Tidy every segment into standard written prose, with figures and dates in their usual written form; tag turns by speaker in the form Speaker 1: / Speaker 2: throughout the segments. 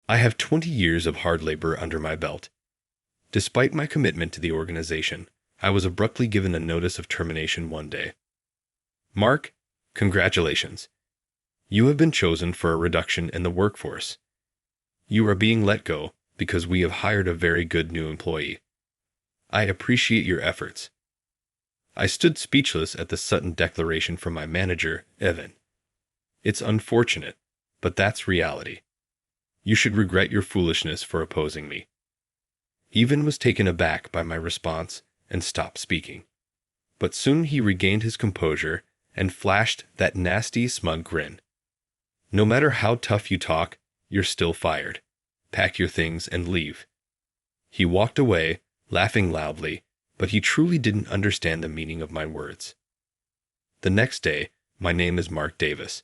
Speaker 1: I have 20 years of hard labor under my belt. Despite my commitment to the organization, I was abruptly given a notice of termination one day. Mark, congratulations. You have been chosen for a reduction in the workforce. You are being let go because we have hired a very good new employee. I appreciate your efforts. I stood speechless at the sudden declaration from my manager, Evan. It's unfortunate, but that's reality. You should regret your foolishness for opposing me. Evan was taken aback by my response and stopped speaking. But soon he regained his composure and flashed that nasty, smug grin. No matter how tough you talk, you're still fired. Pack your things and leave. He walked away, laughing loudly, but he truly didn't understand the meaning of my words. The next day, my name is Mark Davis.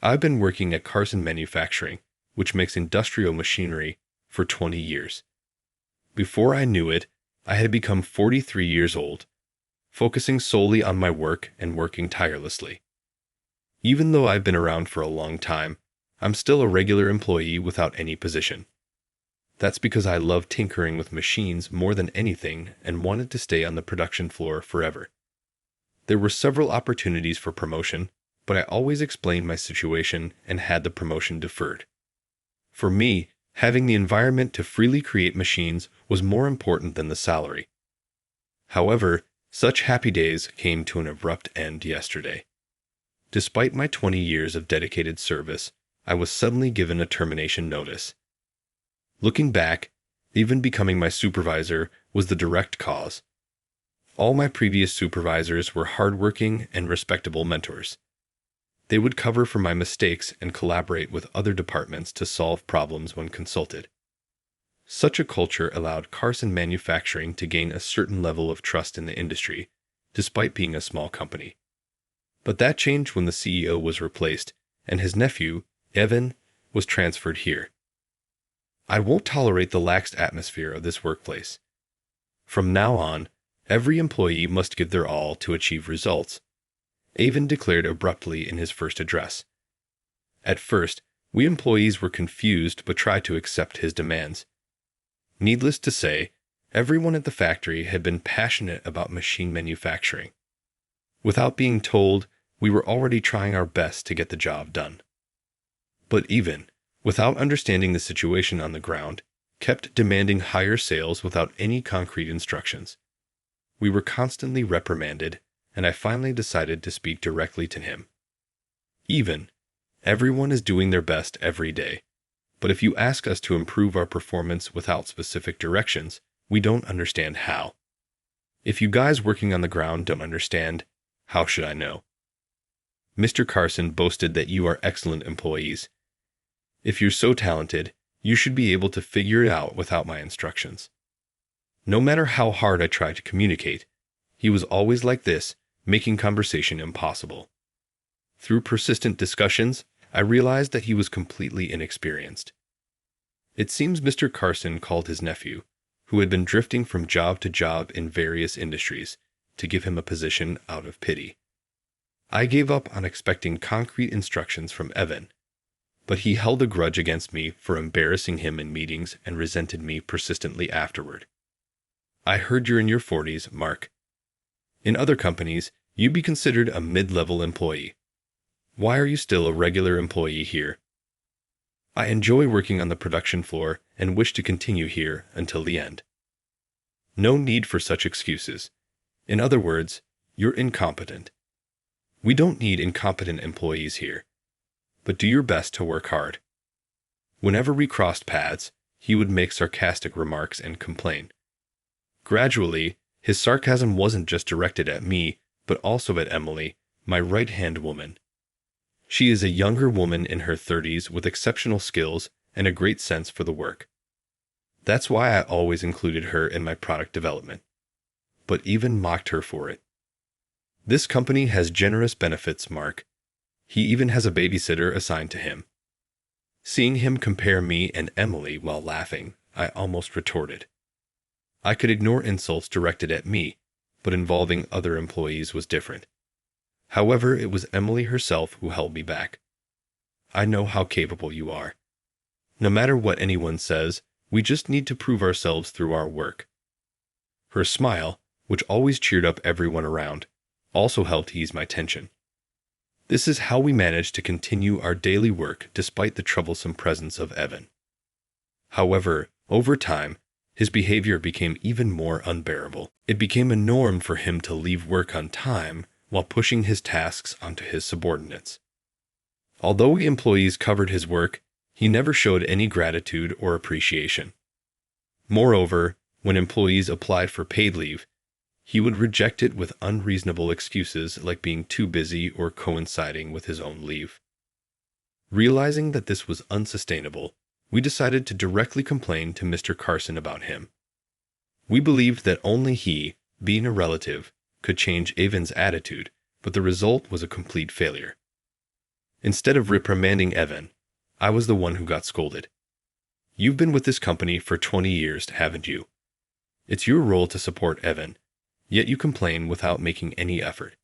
Speaker 1: I've been working at Carson Manufacturing, which makes industrial machinery, for 20 years. Before I knew it, I had become 43 years old, focusing solely on my work and working tirelessly. Even though I've been around for a long time, I'm still a regular employee without any position. That's because I love tinkering with machines more than anything and wanted to stay on the production floor forever. There were several opportunities for promotion, but I always explained my situation and had the promotion deferred. For me, having the environment to freely create machines was more important than the salary. However, such happy days came to an abrupt end yesterday. Despite my 20 years of dedicated service, I was suddenly given a termination notice. Looking back, even becoming my supervisor was the direct cause. All my previous supervisors were hardworking and respectable mentors. They would cover for my mistakes and collaborate with other departments to solve problems when consulted. Such a culture allowed Carson Manufacturing to gain a certain level of trust in the industry, despite being a small company. But that changed when the CEO was replaced, and his nephew, Evan, was transferred here. I won't tolerate the lax atmosphere of this workplace. From now on, every employee must give their all to achieve results, Evan declared abruptly in his first address. At first, we employees were confused but tried to accept his demands. Needless to say, everyone at the factory had been passionate about machine manufacturing. Without being told, we were already trying our best to get the job done. But even, without understanding the situation on the ground, kept demanding higher sales without any concrete instructions. We were constantly reprimanded, and I finally decided to speak directly to him. Even, everyone is doing their best every day, but if you ask us to improve our performance without specific directions, we don't understand how. If you guys working on the ground don't understand, how should I know? Mr. Carson boasted that you are excellent employees. If you're so talented, you should be able to figure it out without my instructions. No matter how hard I tried to communicate, he was always like this, making conversation impossible. Through persistent discussions, I realized that he was completely inexperienced. It seems Mr. Carson called his nephew, who had been drifting from job to job in various industries, to give him a position out of pity. I gave up on expecting concrete instructions from Evan, but he held a grudge against me for embarrassing him in meetings and resented me persistently afterward. I heard you're in your 40s, Mark. In other companies, you'd be considered a mid-level employee. Why are you still a regular employee here? I enjoy working on the production floor and wish to continue here until the end. No need for such excuses. In other words, you're incompetent. We don't need incompetent employees here. But do your best to work hard. Whenever we crossed paths, he would make sarcastic remarks and complain. Gradually, his sarcasm wasn't just directed at me, but also at Emily, my right-hand woman. She is a younger woman in her 30s with exceptional skills and a great sense for the work. That's why I always included her in my product development, but even mocked her for it. This company has generous benefits, Mark. He even has a babysitter assigned to him. Seeing him compare me and Emily while laughing, I almost retorted. I could ignore insults directed at me, but involving other employees was different. However, it was Emily herself who held me back. I know how capable you are. No matter what anyone says, we just need to prove ourselves through our work. Her smile, which always cheered up everyone around, also helped ease my tension. This is how we managed to continue our daily work despite the troublesome presence of Evan. However, over time, his behavior became even more unbearable. It became a norm for him to leave work on time while pushing his tasks onto his subordinates. Although we employees covered his work, he never showed any gratitude or appreciation. Moreover, when employees applied for paid leave, he would reject it with unreasonable excuses like being too busy or coinciding with his own leave. Realizing that this was unsustainable, we decided to directly complain to Mr. Carson about him. We believed that only he, being a relative, could change Evan's attitude, but the result was a complete failure. Instead of reprimanding Evan, I was the one who got scolded. You've been with this company for 20 years, haven't you? It's your role to support Evan, yet you complain without making any effort.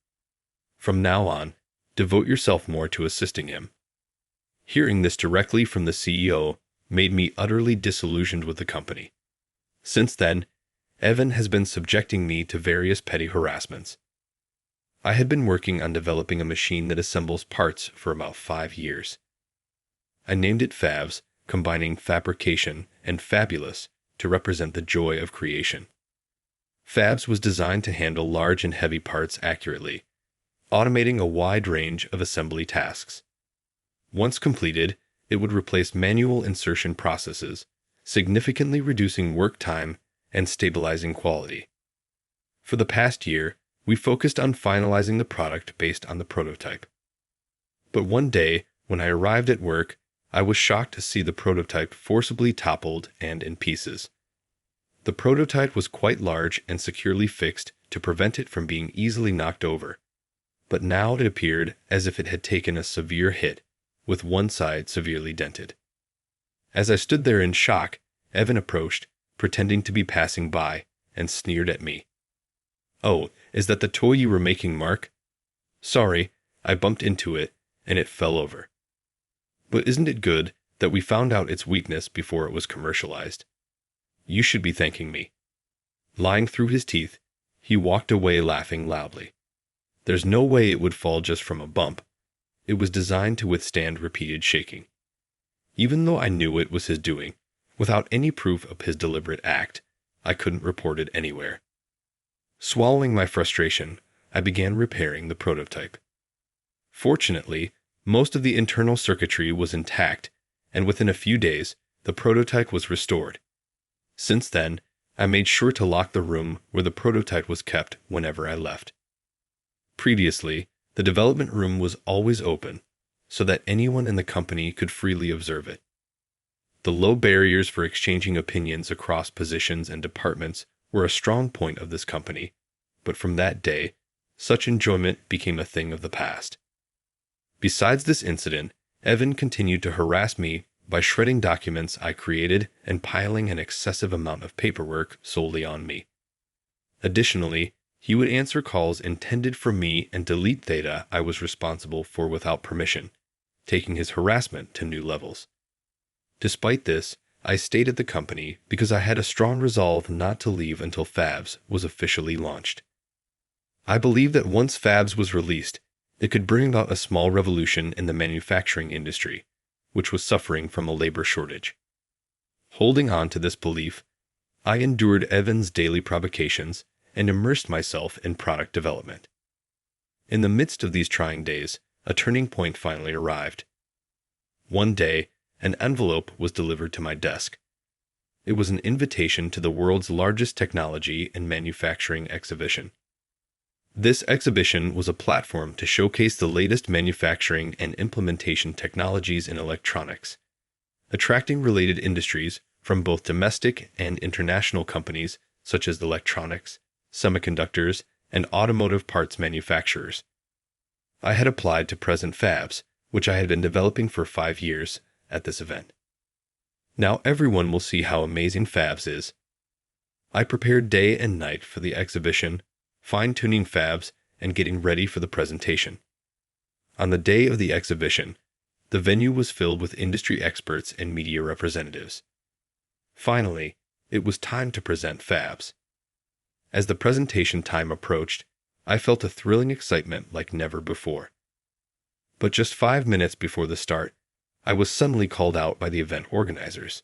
Speaker 1: From now on, devote yourself more to assisting him. Hearing this directly from the CEO made me utterly disillusioned with the company. Since then, Evan has been subjecting me to various petty harassments. I had been working on developing a machine that assembles parts for about 5 years. I named it Fabs, combining fabrication and fabulous to represent the joy of creation. Fabs was designed to handle large and heavy parts accurately, automating a wide range of assembly tasks. Once completed, it would replace manual insertion processes, significantly reducing work time and stabilizing quality. For the past year, we focused on finalizing the product based on the prototype. But one day, when I arrived at work, I was shocked to see the prototype forcibly toppled and in pieces. The prototype was quite large and securely fixed to prevent it from being easily knocked over, but now it appeared as if it had taken a severe hit, with one side severely dented. As I stood there in shock, Evan approached, pretending to be passing by, and sneered at me. "Oh, is that the toy you were making, Mark?" "Sorry, I bumped into it, and it fell over." "But isn't it good that we found out its weakness before it was commercialized? You should be thanking me." Lying through his teeth, he walked away laughing loudly. There's no way it would fall just from a bump. It was designed to withstand repeated shaking. Even though I knew it was his doing, without any proof of his deliberate act, I couldn't report it anywhere. Swallowing my frustration, I began repairing the prototype. Fortunately, most of the internal circuitry was intact, and within a few days, the prototype was restored. Since then, I made sure to lock the room where the prototype was kept whenever I left. Previously, the development room was always open, so that anyone in the company could freely observe it. The low barriers for exchanging opinions across positions and departments were a strong point of this company, but from that day, such enjoyment became a thing of the past. Besides this incident, Evan continued to harass me by shredding documents I created and piling an excessive amount of paperwork solely on me. Additionally, he would answer calls intended for me and delete data I was responsible for without permission, taking his harassment to new levels. Despite this, I stayed at the company because I had a strong resolve not to leave until Fabs was officially launched. I believed that once Fabs was released, it could bring about a small revolution in the manufacturing industry, which was suffering from a labor shortage. Holding on to this belief, I endured Evan's daily provocations and immersed myself in product development. In the midst of these trying days, a turning point finally arrived. One day, an envelope was delivered to my desk. It was an invitation to the world's largest technology and manufacturing exhibition. This exhibition was a platform to showcase the latest manufacturing and implementation technologies in electronics, attracting related industries from both domestic and international companies such as electronics, semiconductors, and automotive parts manufacturers. I had applied to present Fabs, which I had been developing for 5 years, at this event. Now everyone will see how amazing Fabs is. I prepared day and night for the exhibition, fine-tuning Fabs and getting ready for the presentation. On the day of the exhibition, The venue was filled with industry experts and media representatives. Finally, it was time to present fabs. As the presentation time approached, I felt a thrilling excitement like never before. But just 5 minutes before the start, I was suddenly called out by the event organizers.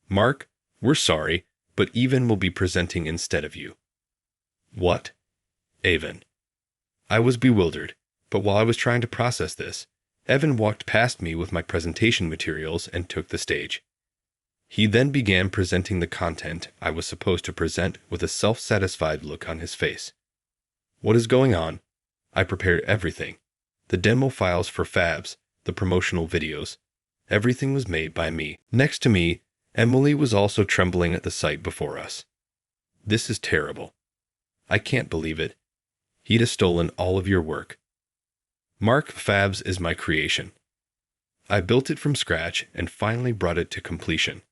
Speaker 1: "Mark, we're sorry, but Evan will be presenting instead of you." "What? Evan?" I was bewildered, but while I was trying to process this, Evan walked past me with my presentation materials and took the stage. He then began presenting the content I was supposed to present with a self-satisfied look on his face. "What is going on? I prepared everything. The demo files for fabs, the promotional videos. Everything was made by me." Next to me, Emily was also trembling at the sight before us. "This is terrible. I can't believe it. He'd have stolen all of your work." "Mark, Fabs is my creation. I built it from scratch and finally brought it to completion."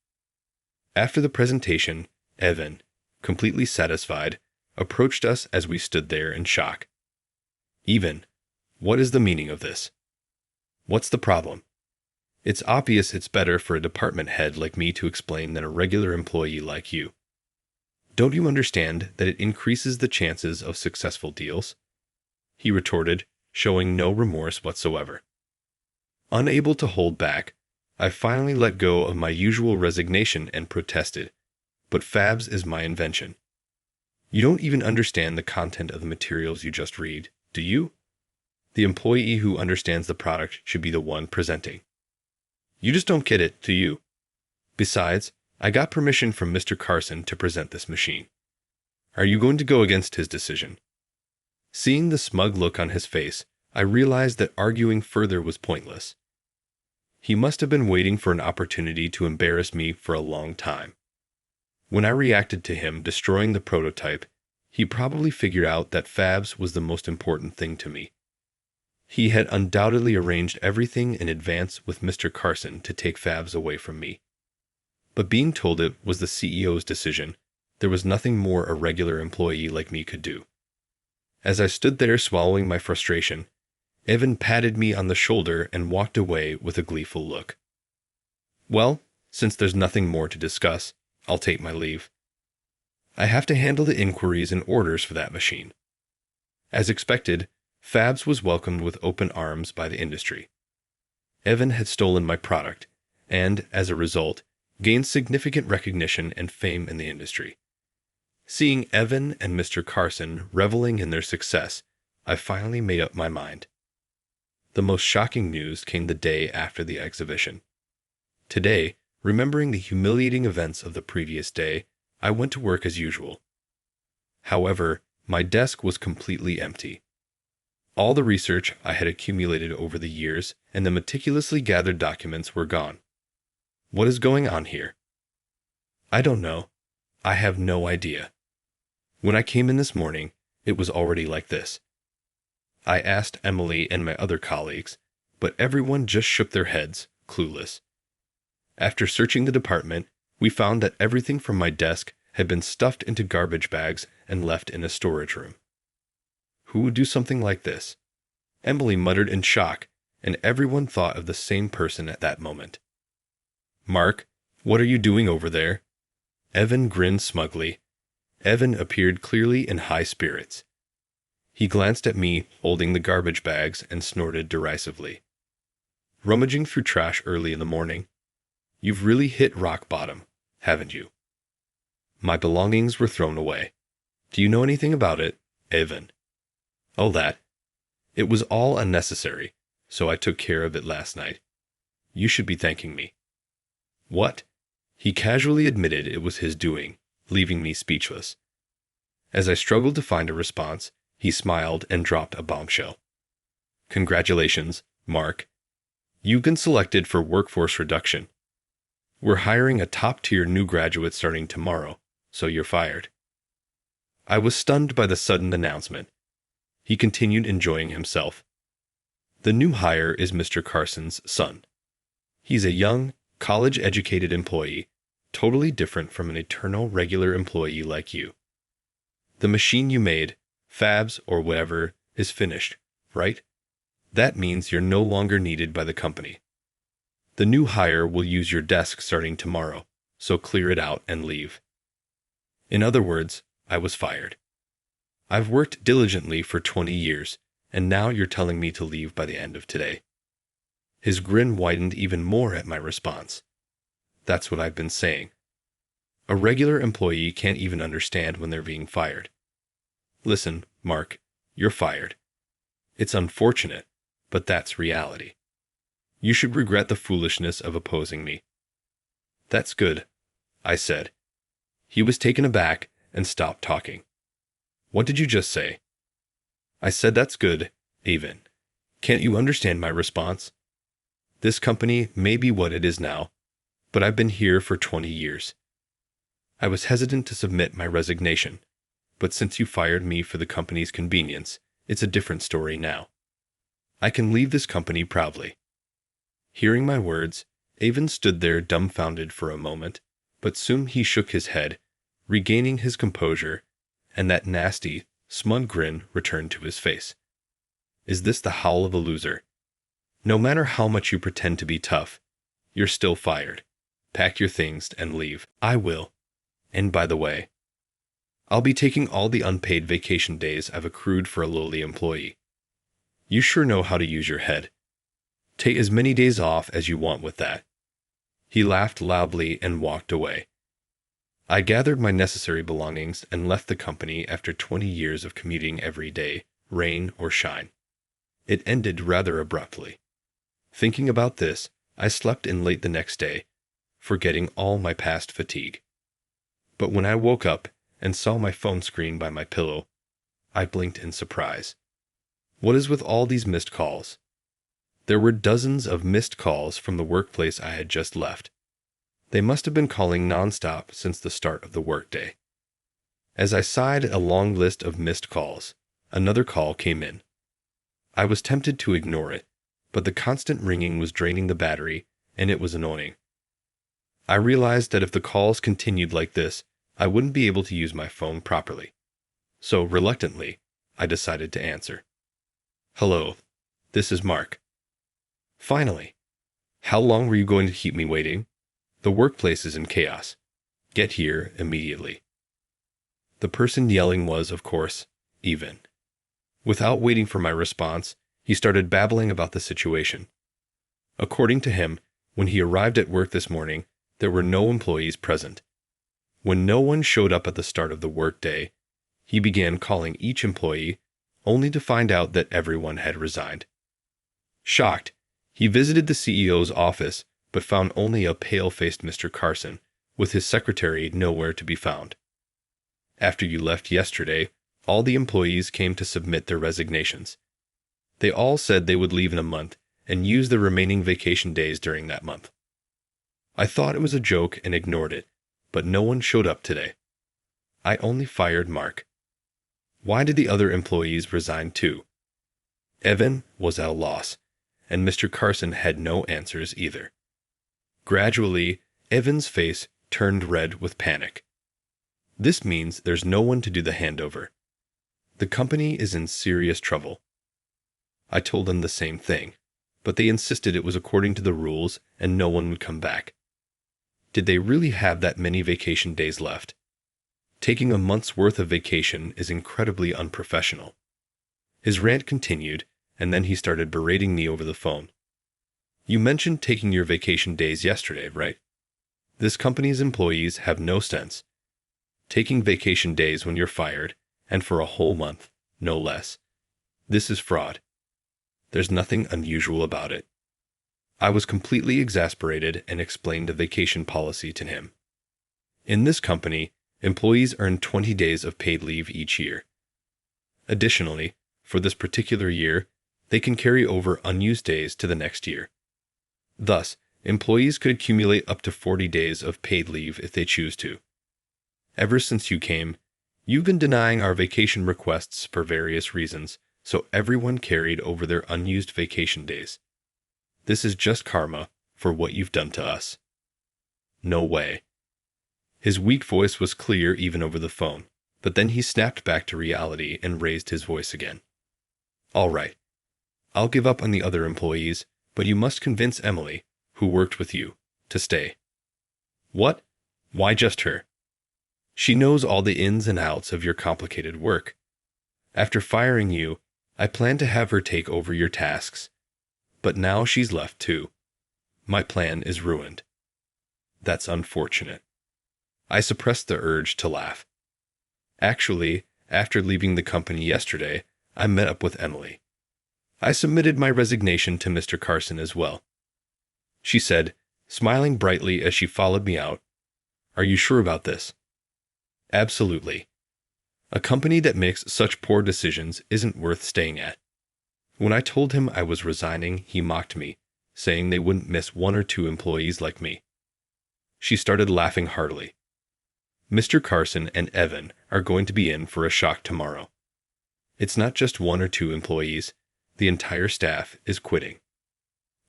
Speaker 1: After the presentation, Evan, completely satisfied, approached us as we stood there in shock. "Evan, what is the meaning of this? What's the problem? It's obvious it's better for a department head like me to explain than a regular employee like you. Don't you understand that it increases the chances of successful deals?" he retorted, showing no remorse whatsoever. Unable to hold back, I finally let go of my usual resignation and protested, "But Fabs is my invention. You don't even understand the content of the materials you just read, do you? The employee who understands the product should be the one presenting. You just don't get it, do you? Besides, I got permission from Mr. Carson to present this machine. Are you going to go against his decision?" Seeing the smug look on his face, I realized that arguing further was pointless. He must have been waiting for an opportunity to embarrass me for a long time. When I reacted to him destroying the prototype, he probably figured out that Fabs was the most important thing to me. He had undoubtedly arranged everything in advance with Mr. Carson to take Fabs away from me. But being told it was the CEO's decision, there was nothing more a regular employee like me could do. As I stood there swallowing my frustration, Evan patted me on the shoulder and walked away with a gleeful look. "Well, since there's nothing more to discuss, I'll take my leave. I have to handle the inquiries and orders for that machine." As expected, Fabs was welcomed with open arms by the industry. Evan had stolen my product, and, as a result, gained significant recognition and fame in the industry. Seeing Evan and Mr. Carson reveling in their success, I finally made up my mind. The most shocking news came the day after the exhibition. Today, remembering the humiliating events of the previous day, I went to work as usual. However, my desk was completely empty. All the research I had accumulated over the years and the meticulously gathered documents were gone. What is going on here? I don't know. I have no idea. When I came in this morning, it was already like this. I asked Emily and my other colleagues, but everyone just shook their heads, clueless. After searching the department, we found that everything from my desk had been stuffed into garbage bags and left in a storage room. Who would do something like this? Emily muttered in shock, and everyone thought of the same person at that moment. "Mark, what are you doing over there?" Evan grinned smugly. Evan appeared clearly in high spirits. He glanced at me holding the garbage bags and snorted derisively. "Rummaging through trash early in the morning. You've really hit rock bottom, haven't you?" My belongings were thrown away. "Do you know anything about it, Evan?" "Oh, that. It was all unnecessary, so I took care of it last night. You should be thanking me." "What?" He casually admitted it was his doing, leaving me speechless. As I struggled to find a response, he smiled and dropped a bombshell. "Congratulations, Mark. You've been selected for workforce reduction. We're hiring a top-tier new graduate starting tomorrow, so you're fired." I was stunned by the sudden announcement. He continued enjoying himself. "The new hire is Mr. Carson's son. He's a young, college-educated employee, totally different from an eternal regular employee like you. The machine you made, Fabs or whatever, is finished, right? That means you're no longer needed by the company. The new hire will use your desk starting tomorrow, so clear it out and leave." In other words, I was fired. I've worked diligently for 20 years, and now you're telling me to leave by the end of today. His grin widened even more at my response. That's what I've been saying. A regular employee can't even understand when they're being fired. Listen, Mark, you're fired. It's unfortunate, but that's reality. You should regret the foolishness of opposing me. That's good, I said. He was taken aback and stopped talking. What did you just say? I said that's good, Avon. Can't you understand my response? This company may be what it is now, but I've been here for 20 years. I was hesitant to submit my resignation, but since you fired me for the company's convenience, it's a different story now. I can leave this company proudly. Hearing my words, Avon stood there dumbfounded for a moment, but soon he shook his head, regaining his composure, and that nasty, smug grin returned to his face. Is this the howl of a loser? No matter how much you pretend to be tough, you're still fired. Pack your things and leave. I will. And by the way, I'll be taking all the unpaid vacation days I've accrued for a lowly employee. You sure know how to use your head. Take as many days off as you want with that. He laughed loudly and walked away. I gathered my necessary belongings and left the company after 20 years of commuting every day, rain or shine. It ended rather abruptly. Thinking about this, I slept in late the next day, forgetting all my past fatigue. But when I woke up and saw my phone screen by my pillow, I blinked in surprise. What is with all these missed calls? There were dozens of missed calls from the workplace I had just left. They must have been calling nonstop since the start of the workday. As I sighed at a long list of missed calls, another call came in. I was tempted to ignore it, but the constant ringing was draining the battery, and it was annoying. I realized that if the calls continued like this, I wouldn't be able to use my phone properly. So, reluctantly, I decided to answer. Hello, this is Mark. Finally. How long were you going to keep me waiting? The workplace is in chaos. Get here immediately. The person yelling was, of course, Avon. Without waiting for my response, he started babbling about the situation. According to him, when he arrived at work this morning, there were no employees present. When no one showed up at the start of the workday, he began calling each employee, only to find out that everyone had resigned. Shocked, he visited the CEO's office, but found only a pale-faced Mr. Carson, with his secretary nowhere to be found. After you left yesterday, all the employees came to submit their resignations. They all said they would leave in a month and use the remaining vacation days during that month. I thought it was a joke and ignored it, but no one showed up today. I only fired Mark. Why did the other employees resign too? Evan was at a loss, and Mr. Carson had no answers either. Gradually, Evan's face turned red with panic. This means there's no one to do the handover. The company is in serious trouble. I told them the same thing, but they insisted it was according to the rules and no one would come back. Did they really have that many vacation days left? Taking a month's worth of vacation is incredibly unprofessional. His rant continued, and then he started berating me over the phone. You mentioned taking your vacation days yesterday, right? This company's employees have no sense. Taking vacation days when you're fired, and for a whole month, no less. This is fraud. There's nothing unusual about it. I was completely exasperated and explained the vacation policy to him. In this company, employees earn 20 days of paid leave each year. Additionally, for this particular year, they can carry over unused days to the next year. Thus, employees could accumulate up to 40 days of paid leave if they choose to. Ever since you came, you've been denying our vacation requests for various reasons, so everyone carried over their unused vacation days. This is just karma for what you've done to us. No way. His weak voice was clear even over the phone, but then he snapped back to reality and raised his voice again. All right. I'll give up on the other employees, but you must convince Emily, who worked with you, to stay. What? Why just her? She knows all the ins and outs of your complicated work. After firing you, I planned to have her take over your tasks. But now she's left too. My plan is ruined. That's unfortunate. I suppressed the urge to laugh. Actually, after leaving the company yesterday, I met up with Emily. I submitted my resignation to Mr. Carson as well. She said, smiling brightly as she followed me out, "Are you sure about this?" Absolutely. A company that makes such poor decisions isn't worth staying at. When I told him I was resigning, he mocked me, saying they wouldn't miss one or two employees like me. She started laughing heartily. Mr. Carson and Evan are going to be in for a shock tomorrow. It's not just one or two employees. The entire staff is quitting.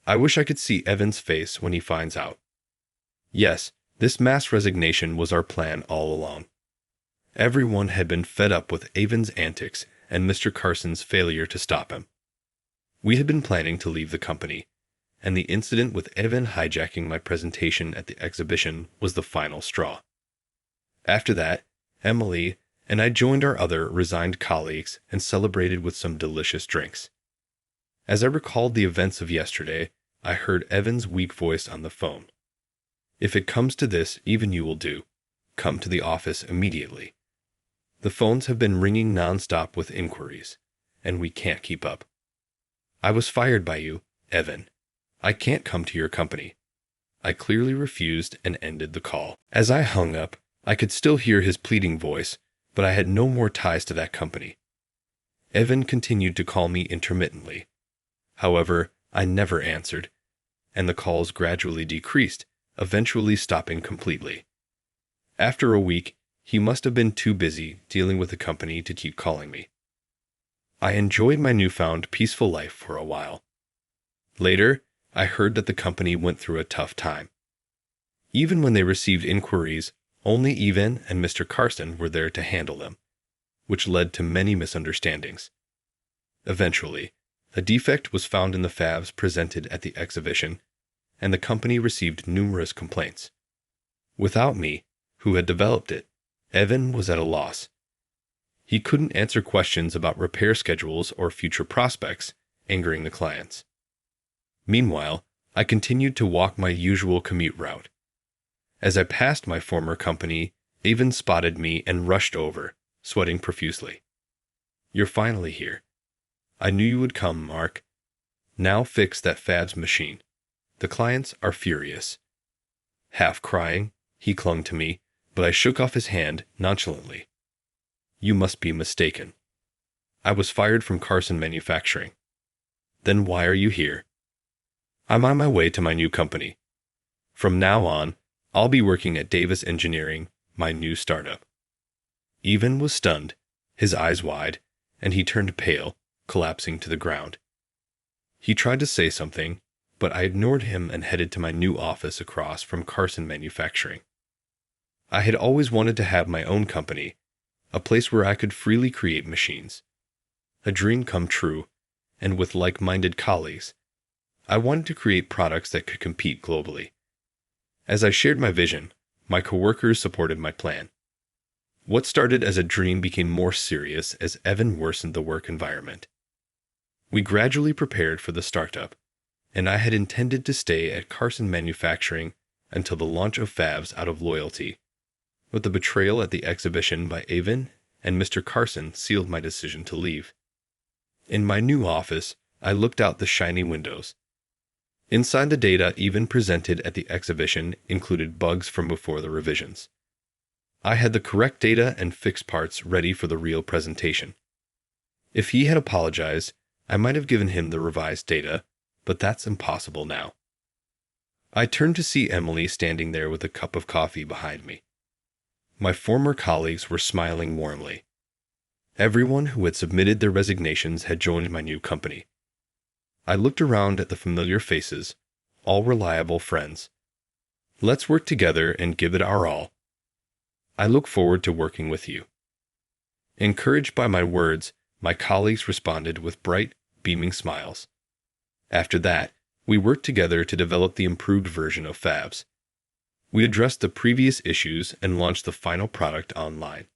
Speaker 1: I wish I could see Evan's face when he finds out. Yes, this mass resignation was our plan all along. Everyone had been fed up with Evan's antics and Mr. Carson's failure to stop him. We had been planning to leave the company, and the incident with Evan hijacking my presentation at the exhibition was the final straw. After that, Emily and I joined our other resigned colleagues and celebrated with some delicious drinks. As I recalled the events of yesterday, I heard Evan's weak voice on the phone. If it comes to this, even you will do. Come to the office immediately. The phones have been ringing nonstop with inquiries, and we can't keep up. I was fired by you, Evan. I can't come to your company. I clearly refused and ended the call. As I hung up, I could still hear his pleading voice, but I had no more ties to that company. Evan continued to call me intermittently. However, I never answered, and the calls gradually decreased, eventually stopping completely. After a week, he must have been too busy dealing with the company to keep calling me. I enjoyed my newfound peaceful life for a while. Later, I heard that the company went through a tough time. Even when they received inquiries, only Evan and Mr. Carson were there to handle them, which led to many misunderstandings. Eventually, a defect was found in the fabs presented at the exhibition, and the company received numerous complaints. Without me, who had developed it, Evan was at a loss. He couldn't answer questions about repair schedules or future prospects, angering the clients. Meanwhile, I continued to walk my usual commute route. As I passed my former company, Evan spotted me and rushed over, sweating profusely. "You're finally here. I knew you would come, Mark. Now fix that fabs machine. The clients are furious." Half crying, he clung to me, but I shook off his hand nonchalantly. "You must be mistaken. I was fired from Carson Manufacturing." "Then why are you here?" "I'm on my way to my new company. From now on, I'll be working at Davis Engineering, my new startup." Evan was stunned, his eyes wide, and he turned pale, collapsing to the ground. He tried to say something, but I ignored him and headed to my new office across from Carson Manufacturing. I had always wanted to have my own company, a place where I could freely create machines. A dream come true, and with like-minded colleagues, I wanted to create products that could compete globally. As I shared my vision, my coworkers supported my plan. What started as a dream became more serious as Evan worsened the work environment. We gradually prepared for the startup, and I had intended to stay at Carson Manufacturing until the launch of fabs out of loyalty, but the betrayal at the exhibition by Evan and Mr. Carson sealed my decision to leave. In my new office, I looked out the shiny windows. Inside, the data Evan presented at the exhibition included bugs from before the revisions. I had the correct data and fixed parts ready for the real presentation. If he had apologized, I might have given him the revised data, but that's impossible now. I turned to see Emily standing there with a cup of coffee behind me. My former colleagues were smiling warmly. Everyone who had submitted their resignations had joined my new company. I looked around at the familiar faces, all reliable friends. Let's work together and give it our all. I look forward to working with you. Encouraged by my words, my colleagues responded with bright, beaming smiles. After that, we worked together to develop the improved version of Fabs. We addressed the previous issues and launched the final product online.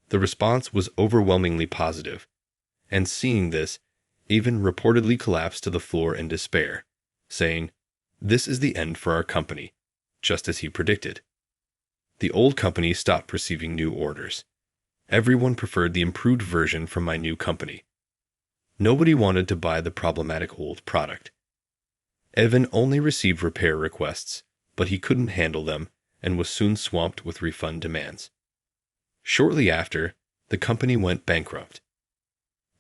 Speaker 1: The response was overwhelmingly positive, and seeing this, Avon reportedly collapsed to the floor in despair, saying, "This is the end for our company," just as he predicted. The old company stopped receiving new orders. Everyone preferred the improved version from my new company. Nobody wanted to buy the problematic old product. Evan only received repair requests, but he couldn't handle them and was soon swamped with refund demands. Shortly after, the company went bankrupt.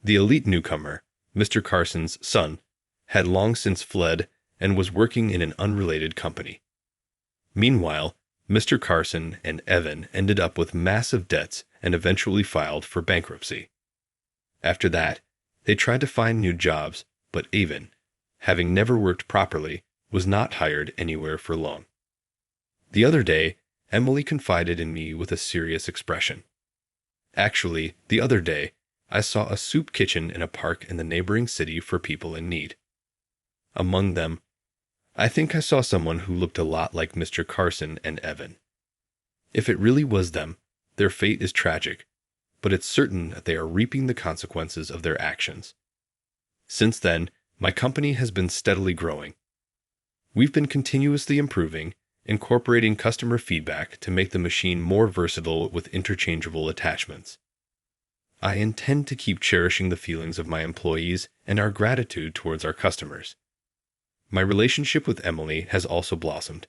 Speaker 1: The elite newcomer, Mr. Carson's son, had long since fled and was working in an unrelated company. Meanwhile, Mr. Carson and Evan ended up with massive debts and eventually filed for bankruptcy. After that, they tried to find new jobs, but Evan, having never worked properly, was not hired anywhere for long. The other day, Emily confided in me with a serious expression. Actually, the other day, I saw a soup kitchen in a park in the neighboring city for people in need. Among them, I think I saw someone who looked a lot like Mr. Carson and Evan. If it really was them, their fate is tragic, but it's certain that they are reaping the consequences of their actions. Since then, my company has been steadily growing. We've been continuously improving, incorporating customer feedback to make the machine more versatile with interchangeable attachments. I intend to keep cherishing the feelings of my employees and our gratitude towards our customers. My relationship with Emily has also blossomed.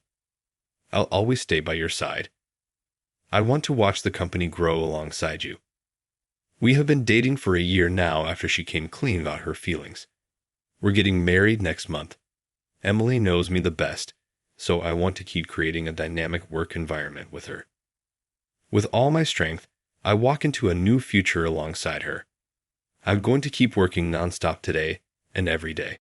Speaker 1: I'll always stay by your side. I want to watch the company grow alongside you. We have been dating for a year now after she came clean about her feelings. We're getting married next month. Emily knows me the best, so I want to keep creating a dynamic work environment with her. With all my strength, I walk into a new future alongside her. I'm going to keep working nonstop today and every day.